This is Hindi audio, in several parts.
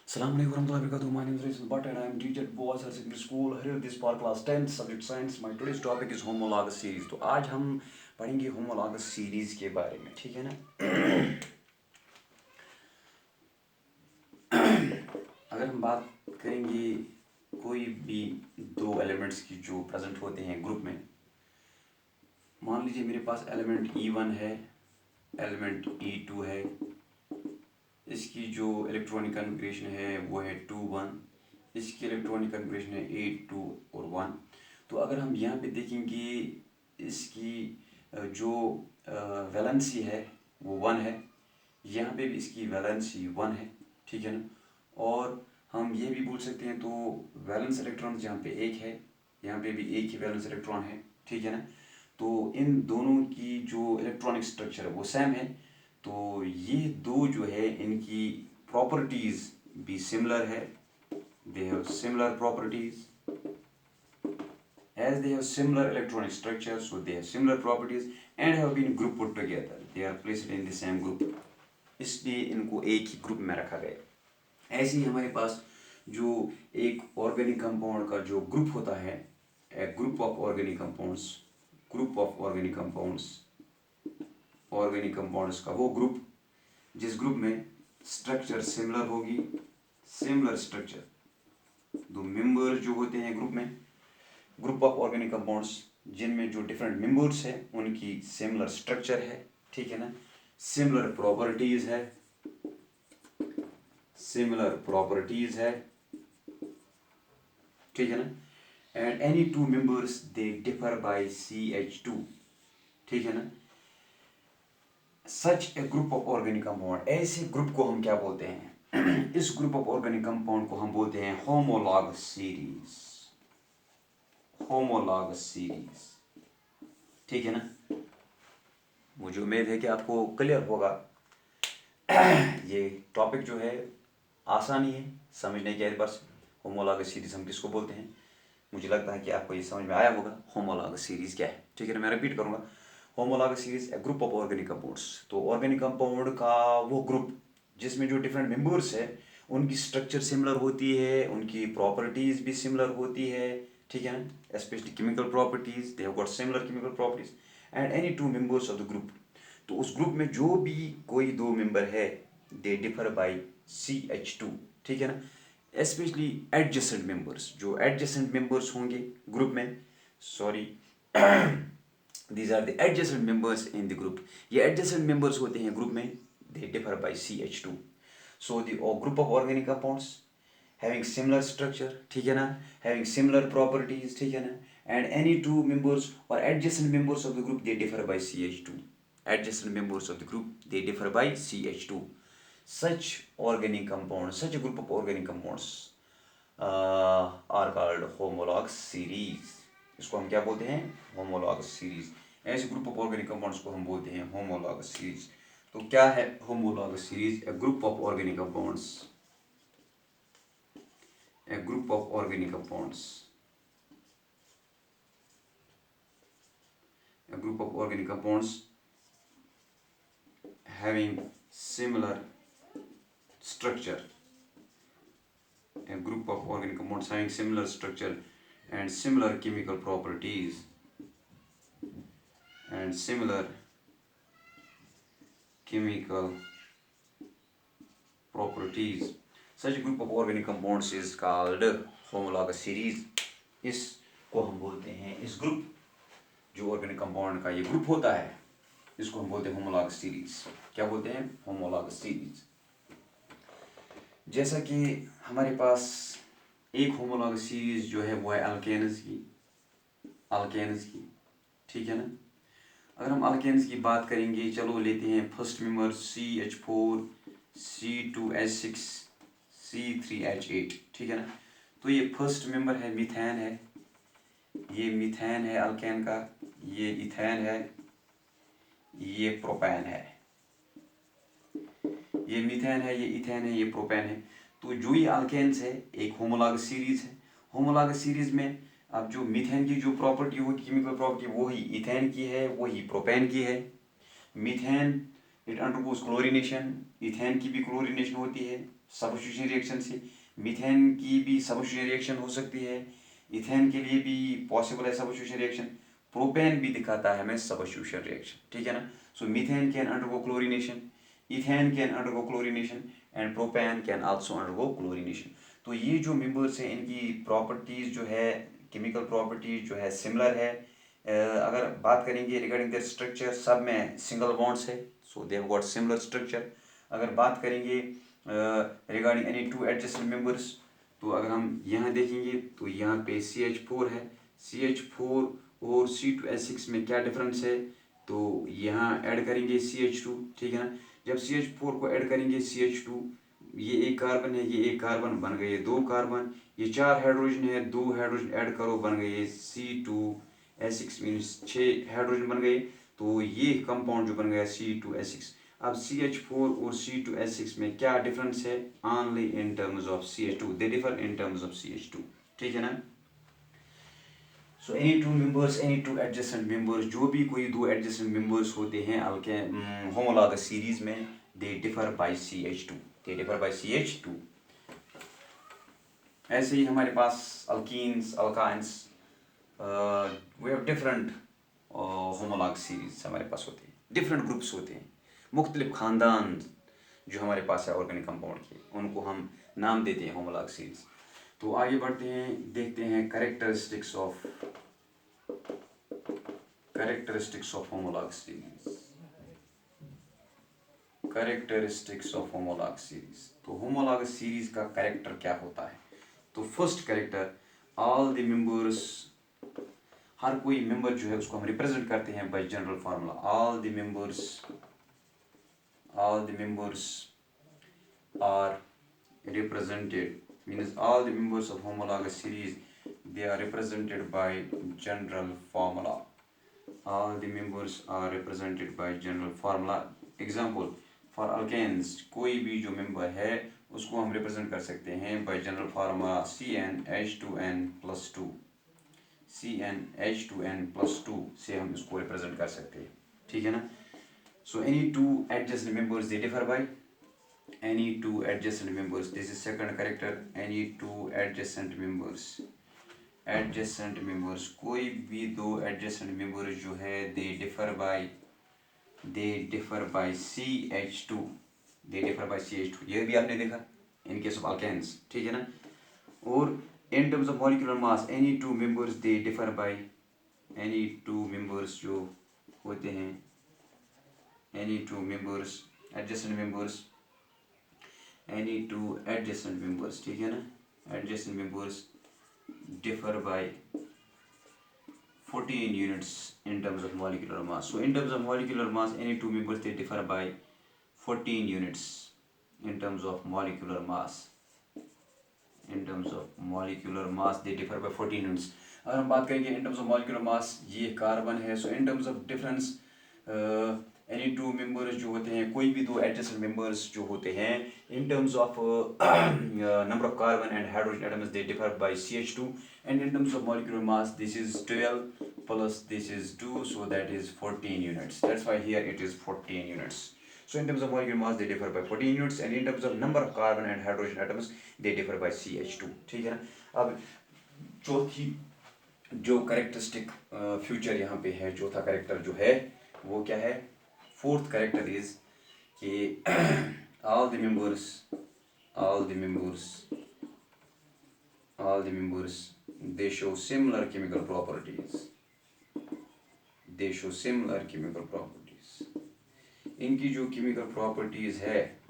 Assalamu alaikum warahmatullahi wabarakatuh. My name is Rizal Bhatt and I am teacher at Boaz Higher Secondary School. Here this part class 10th subject science. My today's topic is homologous series. तो आज हम पढ़ेंगे homologous series के बारे में, ठीक है ना? अगर हम बात करेंगे कोई भी दो एलिमेंट्स की जो प्रेजेंट होते हैं ग्रुप में, मान लीजिए मेरे पास एलिमेंट E1 है, एलिमेंट E2 है, इसकी जो इलेक्ट्रॉनिक कन्फिग्रेशन है वो है 2 1, इसकी इलेक्ट्रॉनिक कन्फिग्रेशन है 8 2 और 1। तो अगर हम यहाँ पे देखेंगे इसकी जो वैलेंसी है वो 1 है, यहाँ पे भी इसकी वैलेंसी 1 है, ठीक है ना? और हम ये भी बोल सकते हैं तो वैलेंस इलेक्ट्रॉन जहाँ पे एक है, यहाँ पे भी एक ही वैलेंस इलेक्ट्रॉन है, ठीक है ना? तो इन दोनों की जो इलेक्ट्रॉनिक स्ट्रक्चर है वो सेम है। तो ये दो जो है इनकी प्रॉपर्टीज भी सिमिलर है, they have similar properties as they have similar electronic structure, so they have similar properties and have been group put together, they are placed in the same group, इसलिए इनको एक ही ग्रुप में रखा गया। ऐसे ही हमारे पास जो एक ऑर्गेनिक कंपाउंड का जो ग्रुप होता है, a group of organic compounds, group of organic compounds, organic compounds का वो ग्रुप जिस ग्रुप में स्ट्रक्चर सिमिलर होगी, सिमिलर स्ट्रक्चर, दो मेंबर जो होते हैं ग्रुप में, ग्रुप ऑफ ऑर्गेनिक कंपाउंड्स जिनमें जो डिफरेंट मेंबर्स हैं उनकी सिमिलर स्ट्रक्चर है, ठीक है ना? सिमिलर प्रॉपर्टीज है, सिमिलर प्रॉपर्टीज है, ठीक है ना? And any two members they differ by CH2, ठीक है ना? सच ए ग्रुप ऑफ ऑर्गेनिक कंपाउंड, ऐसे ग्रुप को हम क्या बोलते हैं? इस ग्रुप ऑफ ऑर्गेनिक कंपाउंड को हम बोलते हैं होमोलॉगस सीरीज, होमोलॉगस सीरीज, ठीक है ना? मुझे उम्मीद है कि आपको क्लियर होगा। ये टॉपिक जो है आसानी है समझने के एतबार से। होमोलॉगस सीरीज हम किसको बोलते हैं? मुझे लगता है कि आपको ये समझ में आया होगा होमोलॉगस सीरीज क्या है, ठीक है ना? मैं रिपीट करूंगा, homologous series A group of organic compounds. तो ऑर्गेनिक कंपाउंड का वो ग्रुप जिसमें जो डिफरेंट मेंबर्स है उनकी स्ट्रक्चर सिमिलर होती है, उनकी प्रॉपर्टीज भी सिमिलर होती है, ठीक है ना? Specially chemical properties, they have got similar chemical properties and any two members of the group. तो उस ग्रुप में जो भी कोई दो मेंबर है दे डिफर बाय CH2, ठीक है ना? स्पेशली एडजेसेंट मेंबर्स, जो एडजेसेंट मेंबर्स होंगे ग्रुप में, sorry these are the adjacent members in the group, ये adjacent members होते हैं ग्रुप में, they differ by CH2, so the group of organic compounds having similar structure, ठीक है ना? having similar properties, ठीक है ना? and any two members or adjacent members of the group they differ by CH2, adjacent members of the group they differ by CH2, such organic compounds, such a group of organic compounds are called homologous series। इसको हम क्या बोलते हैं? Homologous series. ऐसे ग्रुप ऑफ ऑर्गेनिक कंपाउंड्स को हम बोलते हैं होमोलॉगस सीरीज। तो क्या है homologous series? A group of organic compounds, A group of organic compounds, A group of organic compounds having similar structure, a group of organic compounds having similar structure and similar chemical properties and similar chemical properties, such a group of organic compounds is called homologous series। इसको हम बोलते हैं, इस ग्रुप जो ऑर्गेनिक कंपाउंड का ये ग्रुप होता है इसको हम बोलते हैं होमोलॉगस सीरीज। क्या बोलते हैं? Homologous series. जैसा कि हमारे पास एक होमोलॉगस सीरीज जो है वो है अल्केन्स की, अल्केन्स की, ठीक है ना? अगर हम अल्केन्स की बात करेंगे, चलो लेते हैं first member CH4 C2H6 C3H8, ठीक है ना? तो ये फर्स्ट मेंबर है, मीथेन है, ये मीथेन है अल्केन का, ये इथेन है, ये प्रोपेन है, ये मीथेन है, ये इथेन है, ये प्रोपेन है। तो जो ये अल्केन्स है एक होमोलॉगस सीरीज है। होमोलॉगस सीरीज में अब जो मीथेन की जो प्रॉपर्टी होगी, केमिकल प्रॉपर्टी, वही इथेन की है, वही प्रोपेन की है। Methane it undergoes chlorination. Ethane की भी क्लोरिनेशन होती है सब्स्टिट्यूशन रिएक्शन से, मीथेन की भी सब्स्टिट्यूशन रिएक्शन हो सकती है, इथेन के लिए भी पॉसिबल है सब्स्टिट्यूशन रिएक्शन। प्रोपेन भी दिखाता है हमें सब्स्टिट्यूशन रिएक्शन, ठीक है ना। So methane can undergo chlorination, ethane can undergo chlorination and propane can also undergo chlorination. तो ये जो मेंबर्स हैं इनकी प्रॉपर्टीज जो है, केमिकल प्रॉपर्टीज जो है सिमिलर है। अगर बात करेंगे रिगार्डिंग देयर स्ट्रक्चर, सब में सिंगल बॉन्ड्स है, so they have got similar structure. अगर बात करेंगे regarding any two adjacent members, तो अगर हम यहाँ देखेंगे तो यहाँ पे CH4 है, CH4 और C2H6 में क्या डिफरेंस है, तो यहाँ ऐड करेंगे CH2, ठीक है ना। जब CH4 को ऐड करेंगे CH2, ये एक कार्बन है, ये एक कार्बन, बन गए 2 कार्बन, ये 4 हाइड्रोजन है, 2 हाइड्रोजन ऐड करो बन गए C2H6 मीन्स 6 हाइड्रोजन बन गए। तो ये कंपाउंड जो बन गया C2H6। अब CH4 और C2H6 में क्या डिफरेंस है, only in terms of CH2, they differ in terms of CH2, ठीक है ना। So any two members, any two adjacent members, जो भी कोई दो एडजेसेंट मेंबर्स होते हैं अल्केन होमोलॉगस सीरीज में, they differ by CH2, they differ by CH2। ऐसे ही हमारे पास alkenes, alkynes, we have different homologous series हमारे पास होते हैं, डिफरेंट ग्रुप्स होते हैं, मुख्तलिफ खानदान जो हमारे पास है ऑर्गेनिक कंपाउंड के, उनको हम नाम देते हैं होमोलॉगस सीरीज। तो आगे बढ़ते हैं, देखते हैं characteristics of homologous series. Characteristics of homologous series, तो होमोलॉगस सीरीज का कैरेक्टर क्या होता है। तो first character, all the members, हर कोई मेंबर जो है उसको हम रिप्रेजेंट करते हैं by general formula, all the members are represented, means all the members of homologous series, they are represented by general formula, all the members are represented by general formula। example, for alkanes, कोई भी जो member है उसको हम represent कर सकते हैं by general formula CnH2n+2, CnH2n+2 से हम इसको represent कर सकते हैं, ठीक है ना। so any two adjacent members they differ by any two adjacent members, this is second character, any two adjacent members, कोई भी दो adjacent members जो है they differ by CH2, they differ by CH2, ये भी आपने देखा in case of alkanes, ठीक है ना। और in terms of molecular mass, any two members they differ by, any two members जो होते हैं, any two members adjacent members, any two adjacent members, ठीक है ना, adjacent members differ by 14 units in terms of molecular mass। so in terms of molecular mass, any two members they differ by 14 units in terms of molecular mass, in terms of molecular mass they differ by 14 units। अगर हम बात करेंगे in terms of molecular mass, ये कार्बन है, so in terms of difference, any two members जो होते हैं, कोई भी दो एडजेसेंट मेंबर्स जो होते हैं, in terms of number of carbon and hydrogen atoms they differ by CH2, and in terms of molecular mass this is 12 plus this is 2, so that is 14 units, that's why here it is 14 units. so in terms of molecular mass they differ by 14 units, and in terms of number of carbon and hydrogen atoms they differ by CH2, ठीक है ना। अब चौथी जो कैरेक्टरिस्टिक फ्यूचर यहाँ पे है, चौथा कैरेक्टर जो है वो क्या है, फोर्थ कैरेक्टर इज कि all the members they show similar chemical properties, इनकी जो केमिकल प्रॉपर्टीज है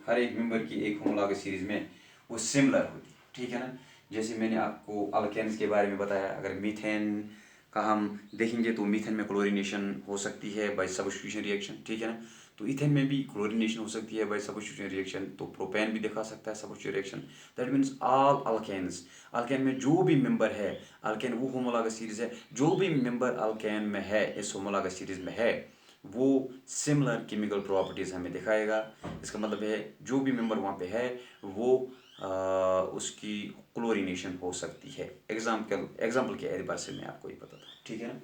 हर एक मेंबर की एक होमोलॉगस सीरीज में वो सिमिलर होती है, ठीक है ना। जैसे मैंने आपको अल्केन्स के बारे में बताया, अगर मीथेन का हम देखेंगे तो मीथेन में क्लोरीनेशन हो सकती है बाय सब्स्टिट्यूशन रिएक्शन, ठीक है ना। तो इथेन में भी क्लोरीनेशन हो सकती है बाय सब्स्टिट्यूशन रिएक्शन, तो प्रोपेन भी दिखा सकता है substitution reaction. That means all alkanes, alkane में जो भी मेंबर है, अल्केन वो होमोलॉगस सीरीज है, जो भी मेंबर अल्केन में है, इस होमोलॉगस सीरीज में है, वो सिमिलर केमिकल प्रॉपर्टीज हमें दिखाएगा। इसका मतलब है जो भी मेंबर वहाँ पे है वो उसकी क्लोरीनेशन हो सकती है। एग्जाम्पल के एतबार से मैं आपको ये पता था, ठीक है ना।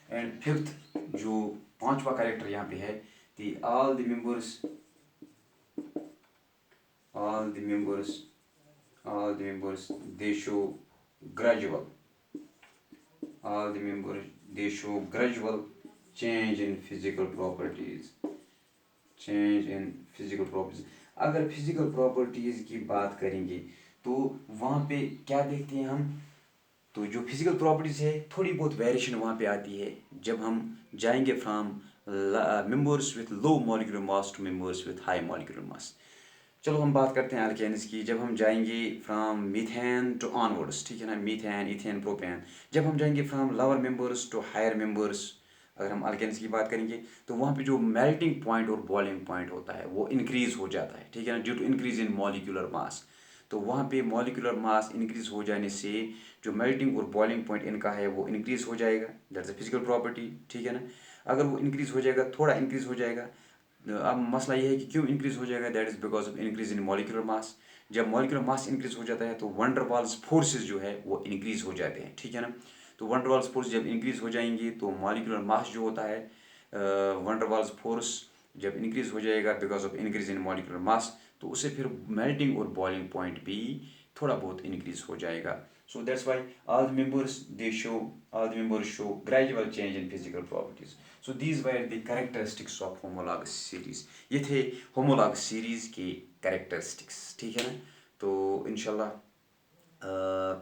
एंड फिफ्थ जो पांचवा कैरेक्टर यहाँ पे है, all the members they show gradual change in physical properties. अगर फिजिकल प्रॉपर्टीज़ की बात करेंगे तो वहाँ पे क्या देखते हैं हम, तो जो फिजिकल प्रॉपर्टीज़ है थोड़ी बहुत वेरिएशन वहाँ पे आती है जब हम जाएंगे from members with low molecular mass to members with high molecular mass. चलो हम बात करते हैं अल्केन्स की। जब हम जाएंगे फ्रॉम मीथेन टू ऑनवर्ड्स, ठीक है ना, मीथेन, इथेन, प्रोपेन। जब हम जाएंगे from lower members to higher members, अगर हम अल्केन्स की बात करेंगे तो वहाँ पे जो मेल्टिंग पॉइंट और बॉइलिंग पॉइंट होता है वो इंक्रीज़ हो जाता है, ठीक है ना, due to increase in molecular mass. तो वहाँ पे मॉलिक्यूलर मास इंक्रीज़ हो जाने से जो मेल्टिंग और बॉइलिंग पॉइंट इनका है वो इंक्रीज़ हो जाएगा। दैट्स अ फिजिकल प्रॉपर्टी, ठीक है ना। अगर वो इंक्रीज़ हो जाएगा, थोड़ा इंक्रीज़ हो जाएगा, अब मसला ये है कि क्यों इंक्रीज़ हो जाएगा, that is because of increase in molecular मास। जब मॉलिक्यूलर मास इंक्रीज़ हो जाता है तो वंडर वाल्स फोर्सेज जो है वो इंक्रीज़ हो जाते हैं, ठीक है ना। तो वंडर वाल्स फोर्स जब इंक्रीज़ हो जाएंगी तो मॉलिक्यूलर मास जो होता है, वंडर वाल्स फोर्स जब इंक्रीज़ हो जाएगा because of increase in molecular mass, तो उससे फिर मेल्टिंग और बॉइलिंग पॉइंट भी थोड़ा बहुत इंक्रीज़ हो जाएगा। So that's why all the members show gradual change in physical properties. So these were the characteristics of homologous series. ये थे homologous series के characteristics, ठीक है ना। तो इंशाल्लाह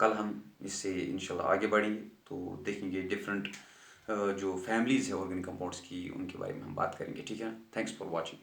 कल हम इससे इंशाल्लाह आगे बढ़ेंगे तो देखेंगे डिफरेंट जो फैमिलीज़ है ऑर्गेनिक कंपाउंड्स की, उनके बारे में हम बात करेंगे, ठीक है ना। Thanks for watching.